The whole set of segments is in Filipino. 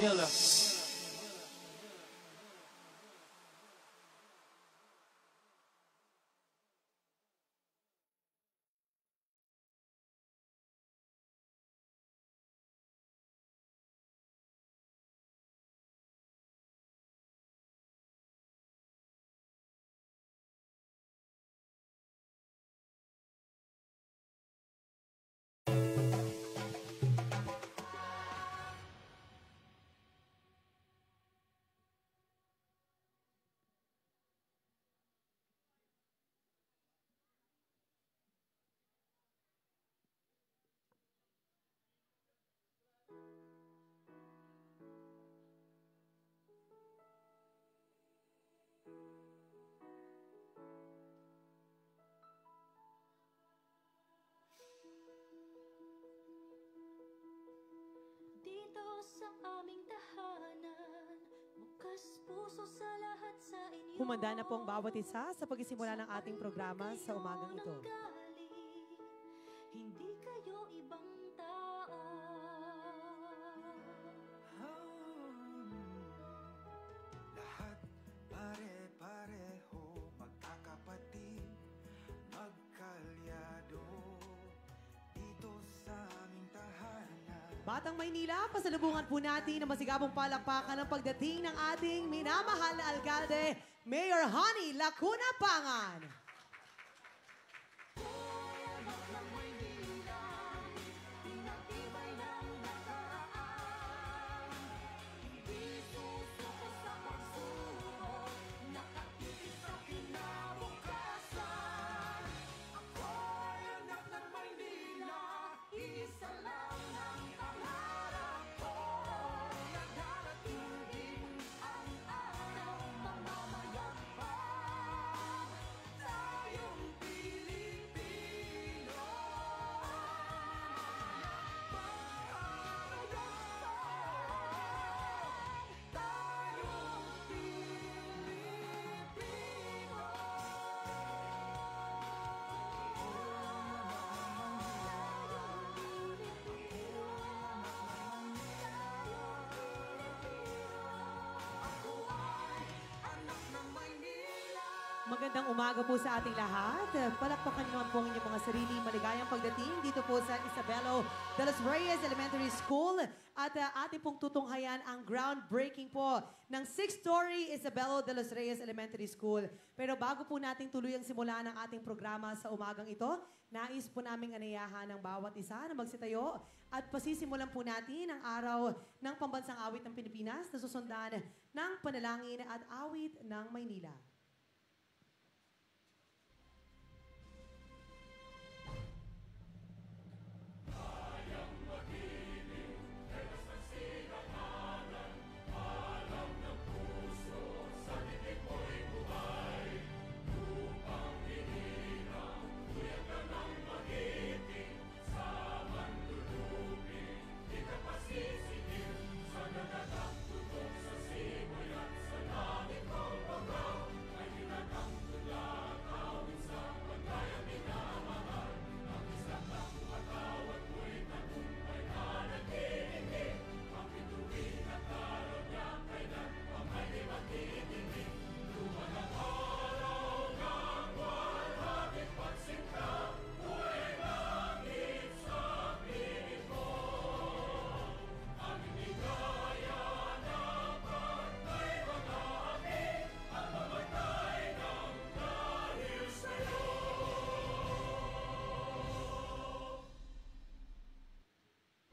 Manila. Dito sa aming tahanan, bukas puso sa lahat sa inyo. Humanda na po ang bawat isa sa pagsisimula ng ating programa sa umagang ito. Hindi kayo ibang tao. Lahat pare-pareho, magkakapatid, magkalyado, dito sa aming tahanan. Batang Maynila, pasalubungan po natin ang masigabong palakpakan ng pagdating ng ating minamahal na alkalde, Mayor Honey Lacuna Pangan. Magandang umaga po sa ating lahat. Palakpakan naman po ang inyong mga sarili. Maligayang pagdating dito po sa Isabelo de los Reyes Elementary School. At ating pong tutunghayan ang groundbreaking po ng 6-story Isabelo de los Reyes Elementary School. Pero bago po nating tuluyang simula ng ating programa sa umagang ito, nais po naming anayahan ng bawat isa na magsitayo at pasisimulan po natin ang araw ng pambansang awit ng Pilipinas na susundan ng panalangin at awit ng Maynila.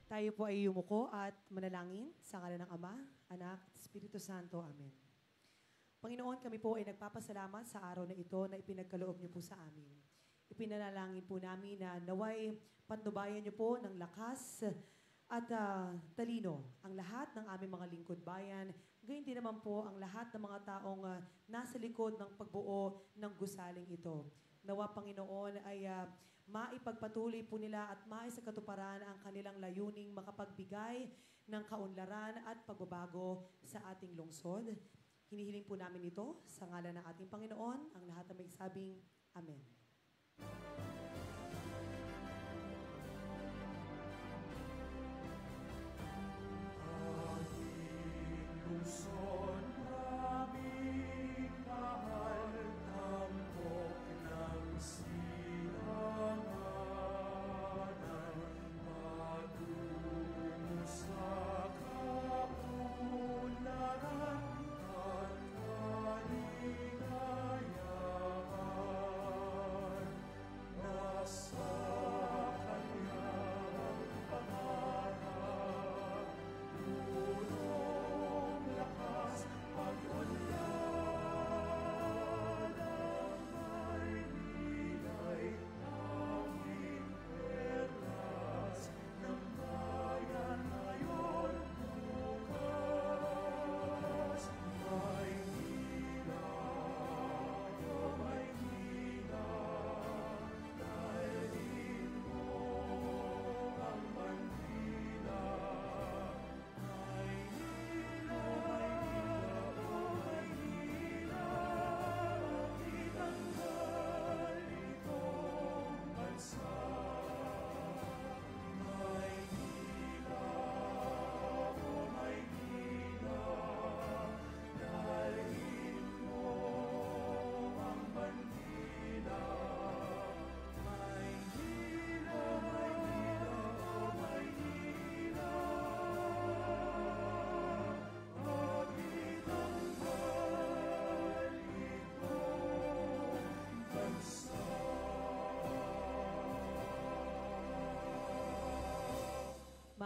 Tayo po ay yumuko at manalangin sa ngalan ng Ama, Anak, at Espiritu Santo. Amen. Panginoon, kami po ay nagpapasalamat sa araw na ito na ipinagkaloob niyo po sa amin. Ipinanalangin po namin na naway patnubayan niyo po ng lakas at talino ang lahat ng aming mga lingkod bayan. Gayon din naman po ang lahat ng mga taong nasa likod ng pagbuo ng gusaling ito. Nawa, Panginoon, ay maipagpatuloy po nila at maisakatuparan ang kanilang layuning makapagbigay ng kaunlaran at pagbabago sa ating lungsod. Hinihiling po namin ito sa ngalan ng ating Panginoon, ang lahat na may sabing Amen.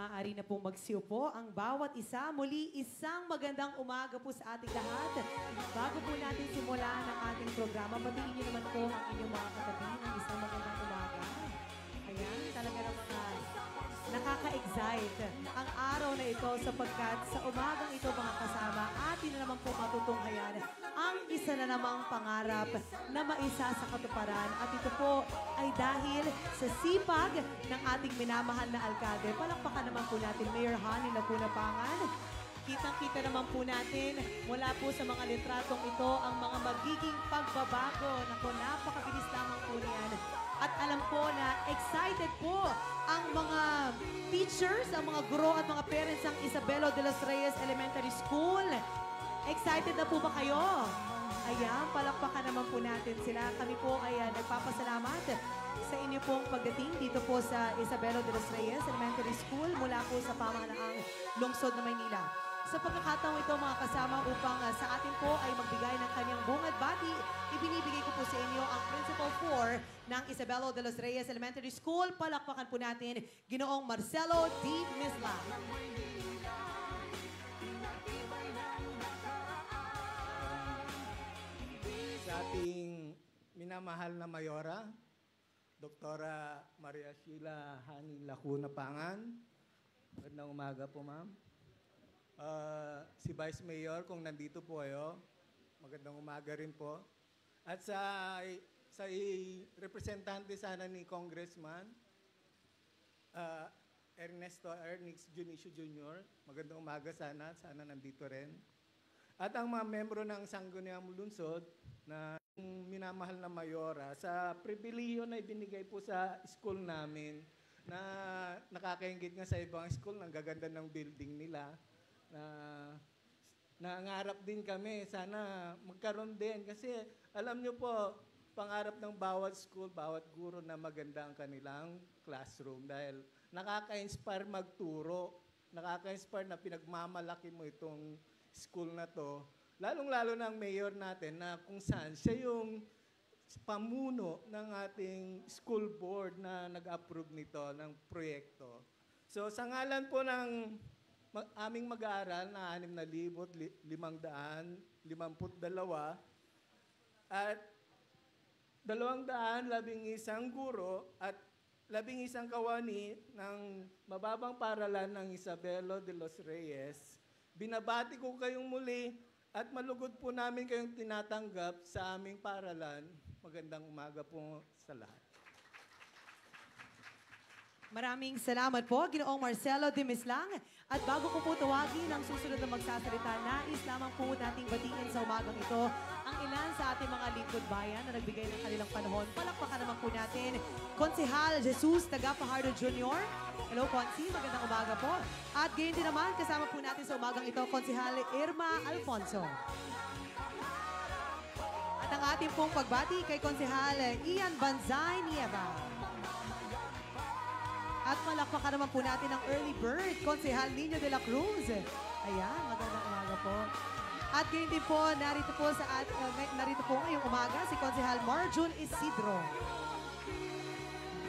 maaari na pong magsiupo ang bawat isa. Muli, isang magandang umaga po sa ating lahat. Bago po natin simulan ang ating programa, batiin niyo naman po ang inyong mga katabi ng isang magandang umaga. Ayan, talaga naman nakaka-excite ang araw na ito sapagkat sa umagang ito mga kasama, atin na naman po matutunghayan ang isa na namang pangarap na maisa sa katuparan. At ito po ay dahil sa sipag ng ating minamahal na alkalde. Palakpakan naman po natin Mayor Hani Lacuna Pangan. Kitang-kita naman po natin mula po sa mga litratong ito ang mga magiging pagbabago. Naku, napakabilis lamang po niyan. At alam ko na excited po ang mga teachers, ang mga guro at mga parents ng Isabelo de los Reyes Elementary School. Excited na po ba kayo? Ayan, palakpakan naman po natin sila. Kami po ay nagpapasalamat sa inyo pong pagdating dito po sa Isabelo de los Reyes Elementary School mula po sa pamahalaang lungsod ng Maynila. Sa pagkakataong ito mga kasama upang sa atin po ay magbigay ng kanyang bungad bati, ibinibigay ko po sa inyo ang Principal 4 ng Isabelo de los Reyes Elementary School. Palakpakan po natin Ginoong Marcelo D. Misla. Sa ating minamahal na Mayora, Doktora Maria Sheila Hani Lacuna Pangan. Magandang umaga po, ma'am. Si Vice Mayor, kung nandito po kayo, magandang umaga rin po. At sa representante sana ni Congressman Ernesto Ernix Junicio Jr., magandang umaga sana nandito rin. At ang mga membro ng Sangguniang Lungsod na minamahal na Mayora, sa pribilehiyo na ibinigay po sa school namin, na nakakaingit nga sa ibang school, ang gaganda ng building nila, na nangarap din kami, sana magkaroon din. Kasi alam nyo po, pangarap ng bawat school, bawat guro na maganda ang kanilang classroom dahil nakaka-inspire magturo, nakaka-inspire na pinagmamalaki mo itong school na to. Lalong-lalo ng mayor natin na kung saan siya yung pamuno ng ating school board na nag-approve nito ng proyekto. So sa ngalan po ng aming mag-aaral na 6,552 at 211 guro at 11 kawani ng mababang paaralan ng Isabelo de los Reyes, binabati ko kayong muli at malugod po namin kayong tinatanggap sa aming paaralan. Magandang umaga po sa lahat. Maraming salamat po, Ginoong Marcelo de Mislang. At bago ko po tawagin ang susunod na magsasalita, nais lamang po nating batiin sa umagang ito ang ilan sa ating mga lingkod bayan na nagbigay ng kanilang panahon. Palakpakan naman po natin, Konsehal Jesus Tagapahardo Jr. Hello, Konsi. Magandang umaga po. At gayon din naman, kasama po natin sa umagang ito, Konsehal Irma Alfonso. At ang ating pong pagbati kay Konsehal Ian Banzay Nieva. At malakpakan naman po natin ang early bird, Konsehal Nino de la Cruz. Ayan, magandang umaga po. At ngayon din po, narito po ngayong umaga si Konsehal Marjun Isidro.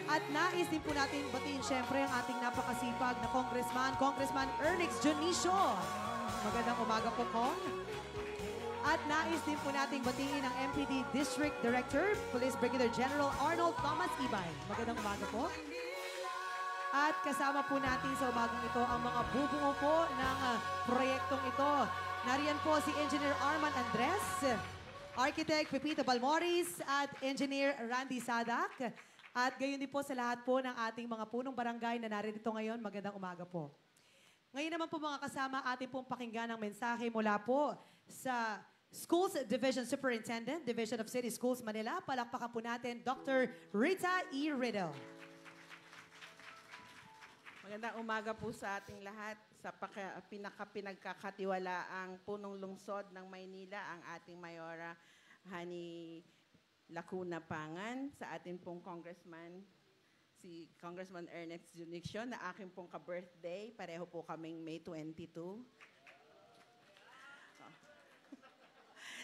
At nais din po natin batiin syempre ang ating napakasipag na Congressman Ernix Junicio. Magandang umaga po, Kong. At nais din po nating batiin ang MPD District Director, Police Brigadier General Arnold Thomas Ibay. Magandang umaga po. At kasama po natin sa umagang ito ang mga bubuo po ng proyektong ito. Nariyan po si Engineer Arman Andres, Architect Pepito Balmoris, at Engineer Randy Sadak. At gayon din po sa lahat po ng ating mga punong barangay na narito ngayon. Magandang umaga po. Ngayon naman po mga kasama, ating pong pakinggan ang mensahe mula po sa Schools Division Superintendent, Division of City Schools Manila. Palakpakan po natin, Dr. Rita E. Riddle. Magandang umaga po sa ating lahat. Sa pinagkakatiwalaang punong lungsod ng Maynila, ang ating Mayora Hani Lacuna Pangan, sa ating pong Congressman, si Congressman Ernest Junicio, na aking pong ka-birthday. Pareho po kaming May 22.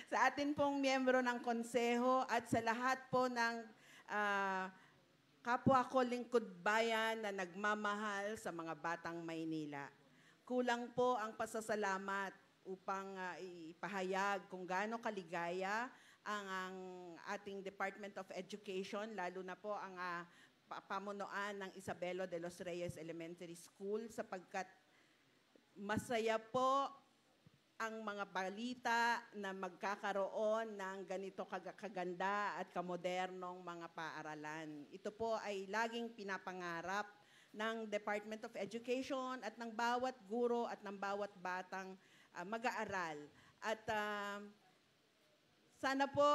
Sa atin pong miyembro ng konseho at sa lahat po ng kapwa ko lingkod bayan na nagmamahal sa mga batang Maynila. Kulang po ang pasasalamat upang ipahayag kung gaano kaligaya ang ating Department of Education, lalo na po ang pamunuan ng Isabelo de los Reyes Elementary School, sapagkat masaya po ang mga balita na magkakaroon ng ganito kaganda at kamodernong mga paaralan. Ito po ay laging pinapangarap ng Department of Education at ng bawat guro at ng bawat batang mag-aaral. At sana po,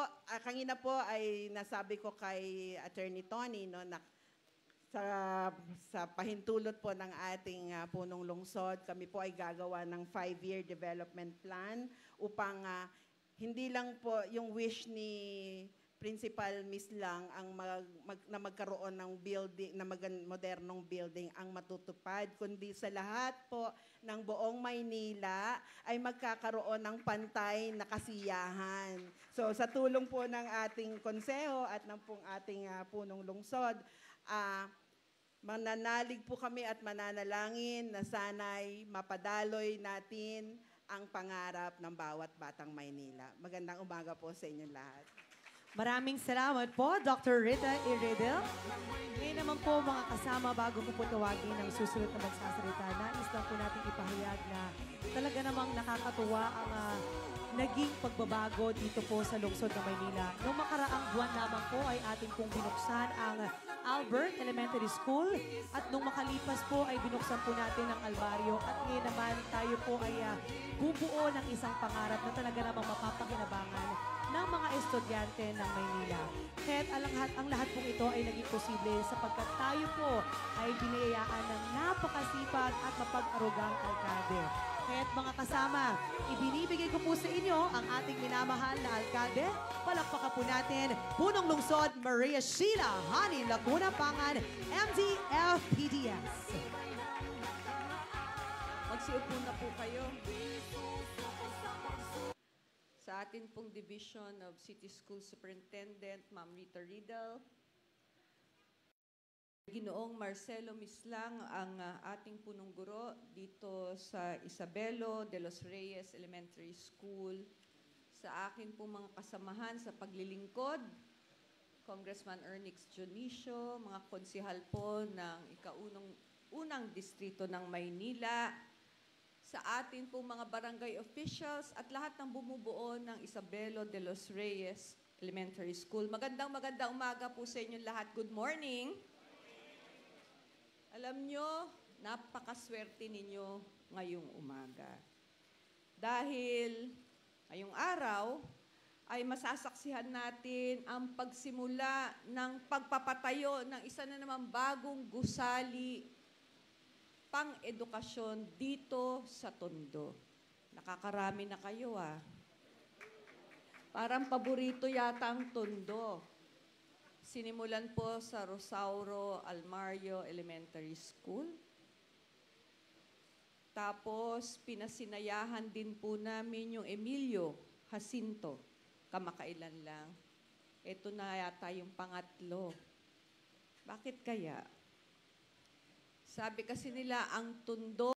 kanina po ay nasabi ko kay Attorney Tony, no, na sa pahintulot po ng ating punong lungsod, kami po ay gagawa ng 5-year development plan upang hindi lang po yung wish ni Principal Miss lang ang na magkaroon ng building, na modernong building ang matutupad, kundi sa lahat po ng buong Maynila ay magkakaroon ng pantay na kasiyahan. So sa tulong po ng ating konseho at ng pong ating punong lungsod, mananalig po kami at mananalangin na sana'y mapadaloy natin ang pangarap ng bawat batang Maynila. Magandang umaga po sa inyong lahat. Maraming salamat po, Dr. Rita Iredel. Ngayon naman po, mga kasama, bago ko po tawagin ang susunod na magsasalita, nais lang po natin ipahayag na talaga namang nakakatuwa ang naging pagbabago dito po sa lungsod ng Maynila. Noong makaraang buwan lamang po ay ating pong binuksan ang Albert Elementary School at nung makalipas po ay binuksan po natin ang Alvario at ngayon naman tayo po ay bubuo ng isang pangarap na talaga namang mapapakinabangan ng mga estudyante ng Maynila. Kaya't ang lahat pong ito ay naging posible sapagkat tayo po ay biniyayaan ng napakasipag at mapag-arugang alkalde. Kaya't mga kasama, ibinibigay ko po sa inyo ang ating minamahal na alkalde. Palakpakan po natin, Punong Lungsod Maria Sheila Hani Lacuna Pangan, MD-FPDS. Magsiupo na po kayo. Sa atin pong Division of City School Superintendent, Ma'am Rita Riddle, Ginoong Marcelo Mislang ang ating punong guro dito sa Isabelo de los Reyes Elementary School. Sa akin po mga kasamahan sa paglilingkod, Congressman Ernix Dionisio, mga konsihal po ng unang distrito ng Maynila, sa atin po mga barangay officials at lahat ng bumubuo ng Isabelo de los Reyes Elementary School. Magandang umaga po sa inyong lahat. Good morning. Alam nyo, napakaswerte ninyo ngayong umaga. Dahil ngayong araw ay masasaksihan natin ang pagsimula ng pagpapatayo ng isa na namang bagong gusali pang-edukasyon dito sa Tondo. Nakakarami na kayo Parang paborito yata ang Tondo. Sinimulan po sa Rosauro Almario Elementary School. Tapos, pinasinayahan din po namin yung Emilio Jacinto. Kamakailan lang. Ito na yata yung pangatlo. Bakit kaya? Sabi kasi nila, ang Tondo